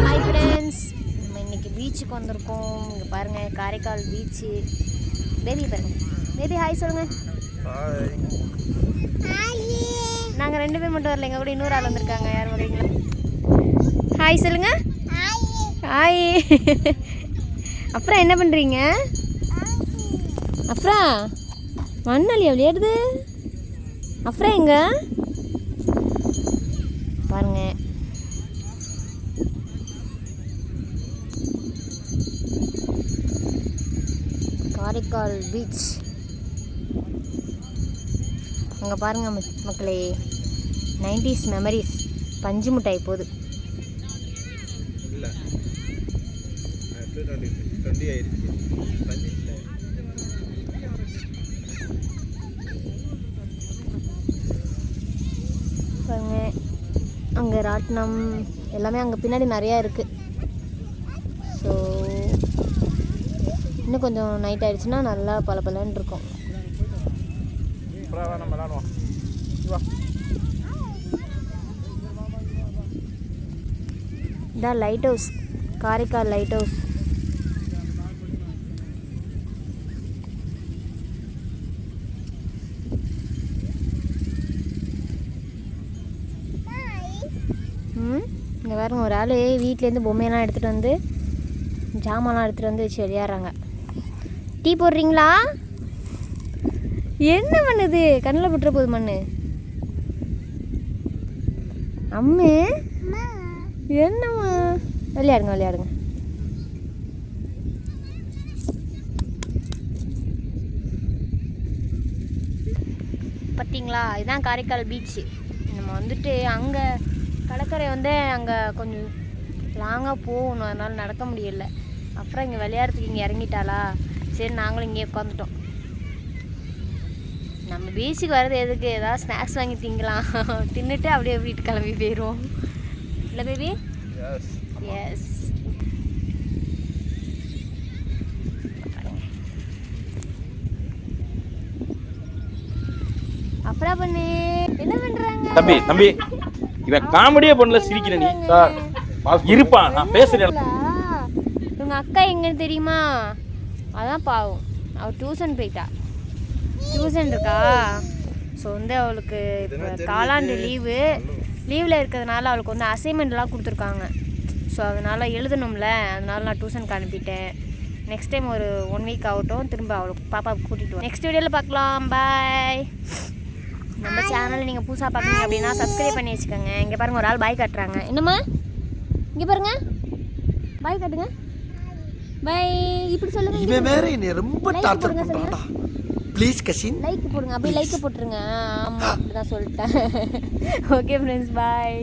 Hi friends, நம்ம இன்னைக்கு பீச்சுக்கு வந்திருக்கோம். இங்கே பாருங்கள், காரைக்கால் பீச்சு. பேபி பாருங்க, பேபி ஹாய் சொல்லுங்க. நாங்கள் 2 பேர் மட்டும் வரல, எங்கள் கூட இன்னொரு ஆள் வந்திருக்காங்க. யார் வரீங்களா? ஹாய் சொல்லுங்க. ஹாய். அப்புறம் என்ன பண்ணுறீங்க? அப்புறம் மண்ணாளி விளையாடுது. அப்புறம் எங்க பாருங்க, காரைக்கால் பீச். அங்கே பாருங்க மக்களே, 90s மெமரிஸ். பஞ்சு மிட்டாய் போகுது. பாருங்க, அங்கே ராட்டினம் எல்லாமே அங்கே பின்னாடி நிறையா இருக்குது. ஸோ இன்னும் கொஞ்சம் நைட் ஆகிடுச்சுன்னா நல்லா பளபளன்னு இருக்கும். இதான் light house, Karaikal light house. இங்கே பாருங்க, ஒரு ஆள் வீட்டிலேருந்து பொம்மையெல்லாம் எடுத்துகிட்டு வந்து, ஜாமான்லாம் எடுத்துகிட்டு வந்து வச்சு விளையாடுறாங்க. டீ போடுறீங்களா? என்ன பண்ணுது? கண்ணில் விட்டுற போகுது மண்ணு. அம்மு என்னம்மா? விளையாடுங்க விளையாடுங்க. பார்த்தீங்களா, இதுதான் காரைக்கால் பீச்சு. நம்ம வந்துட்டு அங்கே கடற்கரை வந்து அங்கே கொஞ்சம் லாங்காக போகணும், அதனால் நடக்க முடியல. அப்புறம் இங்கே விளையாடுறதுக்கு இங்கே இறங்கிட்டாளா, சரி நாங்களும் இங்கே உட்காந்துட்டோம். நம்ம பீச்சுக்கு வர்றது எதுக்கு? ஏதாவது ஸ்நாக்ஸ் வாங்கி திங்கலாம், தின்னுட்டு அப்படியே வீட்டுக்கு கிளம்பி போயிடுவோம். இல்லை பேபி? எஸ். அப்புறம் பண்ணு என்ன பண்ணுறாங்க? தம்பி தம்பி, இவன் காமெடியே பண்ணல, சிரிக்கிற நீ இருப்பா. நான் பேசுறேன். உங்க அக்கா எங்கன்னு தெரியுமா? அதான் பாவம், அவள் டியூஷன் போயிட்டா. டியூஷன் இருக்கா. ஸோ வந்து அவளுக்கு இப்போ காலாண்டு லீவில் இருக்கிறதுனால அவளுக்கு வந்து அசைன்மெண்ட்லாம் கொடுத்துருக்காங்க. ஸோ அதனால் எழுதணும்ல, அதனால நான் டியூஷனுக்கு அனுப்பிட்டேன். நெக்ஸ்ட் டைம் ஒரு 1 வீக் ஆகட்டும், திரும்ப அவளுக்கு பாப்பாவுக்கு கூட்டிகிட்டு நெக்ஸ்ட் வீடியோவில் பார்க்கலாம். பாய். நம்ம சேனல் நீங்கள் புதுசாக பார்க்குறீங்க அப்படின்னா சப்ஸ்கிரைப் பண்ணி வச்சுக்கோங்க. இங்கே பாருங்கள், ஒரு ஆள் பாய் காட்டுறாங்க. என்னம்மா? இங்கே பாருங்க, பாய் காட்டுங்க. பாய் இப்படி சொல்லுங்க. இவன் வேற என்ன ரொம்ப டார்ச்சர் பண்றாடா. ப்ளீஸ் கசின் லைக் போடுங்க. அப்படியே லைக் போட்டுருங்க. ஆமாம், அப்படி தான் சொல்லிட்டேன். ஓகே ஃப்ரெண்ட்ஸ், பாய்.